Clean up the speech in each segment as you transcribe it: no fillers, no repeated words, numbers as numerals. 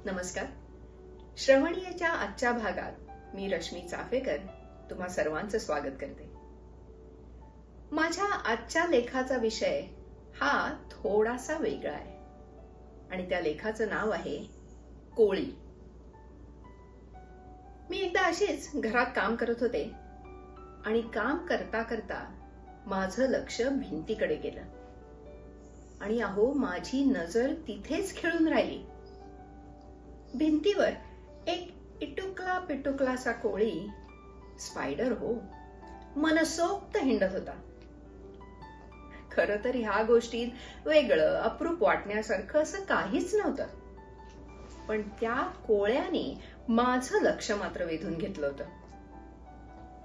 नमस्कार. श्रवणीयच्या आजच्या भागात मी रश्मी चाफेकर तुम्हा सर्वांचं स्वागत करते. माझ्या आजच्या लेखाचा विषय हा थोडासा वेगळा आहे आणि त्या लेखाचं नाव आहे कोळी. मी एकदा अशीच घरात काम करत होते आणि काम करता करता माझं लक्ष भिंतीकडे गेलं आणि अहो माझी नजर तिथेच खिळून राहिली. भिंतीवर एक इटुकला पिटुकलासा कोळी, स्पायडर हो, मनसोक्त हिंडत होता. खर तर ह्या गोष्टीत वेगळं अप्रूप वाटण्यासारखं असं काहीच नव्हतं, पण त्या कोळ्याने माझं लक्ष मात्र वेधून घेतलं होतं.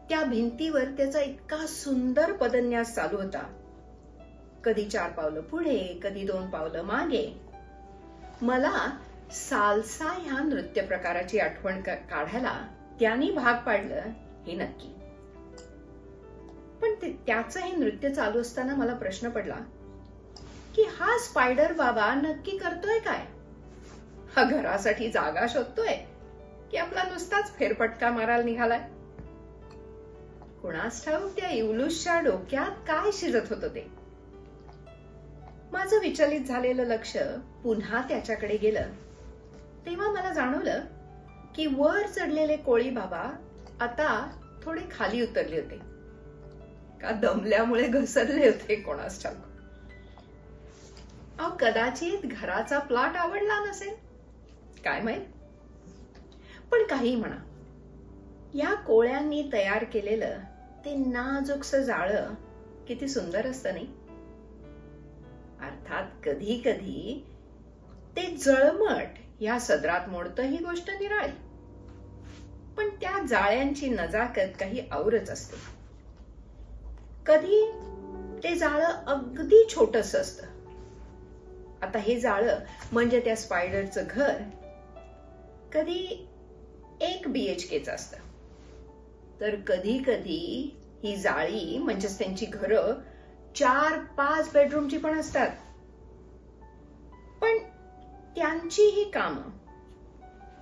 त्या भिंतीवर त्याचा इतका सुंदर पदन्यास चालू होता. कधी 4 पावलं पुढे, कधी 2 पावलं मागे. मला साल्सा ह्या नृत्य प्रकाराची आठवण काढायला त्यांनी भाग पाडलं हे नक्की. पण त्याचं हे नृत्य चालू असताना मला प्रश्न पडला की हा स्पायडर बाबा नक्की करतोय काय? हा घरासाठी जागा शोधतोय की आपला नुसताच फेरफटका मारायला निघालाय? कुणास ठाऊक त्या इवलूसच्या डोक्यात काय शिरत होतं ते. माझं विचलित झालेलं लक्ष पुन्हा त्याच्याकडे गेलं तेव्हा मला जाणवलं की वर चढलेले कोळी बाबा आता थोडे खाली उतरले होते. का दमल्यामुळे घसरले होते कोणास ठाऊक. अहो कदाचित घराचा प्लॉट आवडला नसेल, काय माहित. पण काही म्हणा, या कोळ्यांनी तयार केलेलं ते नाजूकसं जाळं किती सुंदर असतं नाही? अर्थात कधी कधी ते जळमट या सदरात मोडतं ही गोष्ट निराळी, पण त्या जाळ्यांची नजाकत काही औरच असते. कधी ते जाळं अगदी छोटंसं असतं. आता हे जाळं म्हणजे त्या स्पायडरचं घर कधी 1 BHKचं असतं, तर कधी कधी ही जाळी म्हणजेच त्यांची घरं 4-5 बेडरूमची पण असतात. पण त्यांची ही कामं,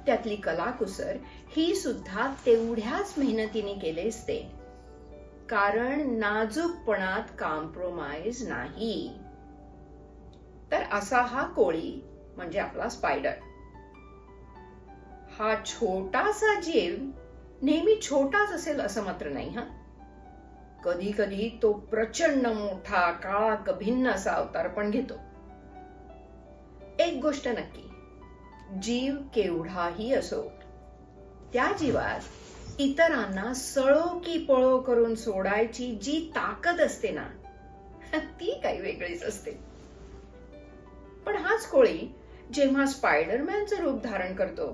त्यातली कलाकुसर ही सुद्धा तेवढ्याच मेहनतीने केले असते, कारण नाजूकपणात कॉम्प्रोमाइज नाही. तर असा हा कोळी म्हणजे आपला स्पायडर. हा छोटासा जीव नेहमी छोटाच असेल असं मात्र नाही. हा कधी कधी तो प्रचंड मोठा काळा भिन्न असा अवतार पण घेतो. एक गोष्ट नक्की, जीव केवढाही असो, त्या जीवात इतरांना सळो की पळो करून सोडायची जी ताकद असते ना, ती काही वेगळीच असते. पण हाच कोळी जेव्हा स्पायडरमॅनचं रूप धारण करतो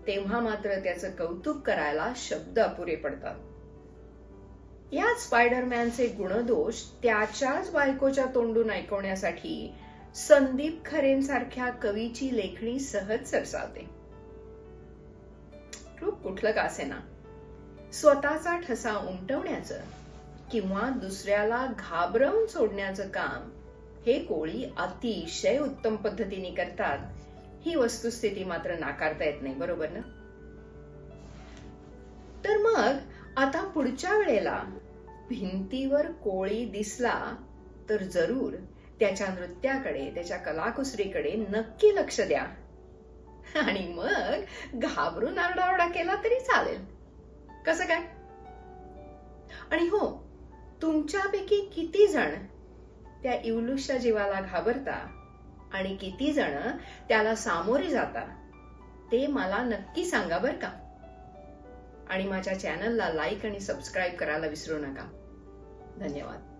तेव्हा मात्र त्याचं कौतुक करायला शब्द अपुरे पडतात. या स्पायडरमॅनचे गुणदोष त्याच्याच बायकोच्या तोंडून ऐकवण्यासाठी संदीप खरेंसारख्या कवीची लेखणी सहज सरसावते. रूप कुठलं का असेना, स्वतःचा ठसा उमटवण्याचं किंवा दुसऱ्याला घाबरवून सोडण्याचं काम हे कोळी अतिशय उत्तम पद्धतीने करतात, ही वस्तुस्थिती मात्र नाकारता येत नाही, बरोबर ना? तर मग आता पुढच्या वेळेला भिंतीवर कोळी दिसला तर जरूर त्याच्या नृत्याकडे, त्याच्या कलाकुसरीकडे नक्की लक्ष द्या आणि मग घाबरून आरडाओरडा केला तरी चालेल. कसं काय? आणि हो, तुमच्यापैकी किती जण त्या इवलूसच्या जीवाला घाबरता आणि किती जण त्याला सामोरे जाता ते मला नक्की सांगा बरं का. आणि माझ्या चॅनलला लाईक आणि सबस्क्राईब करायला विसरू नका. धन्यवाद.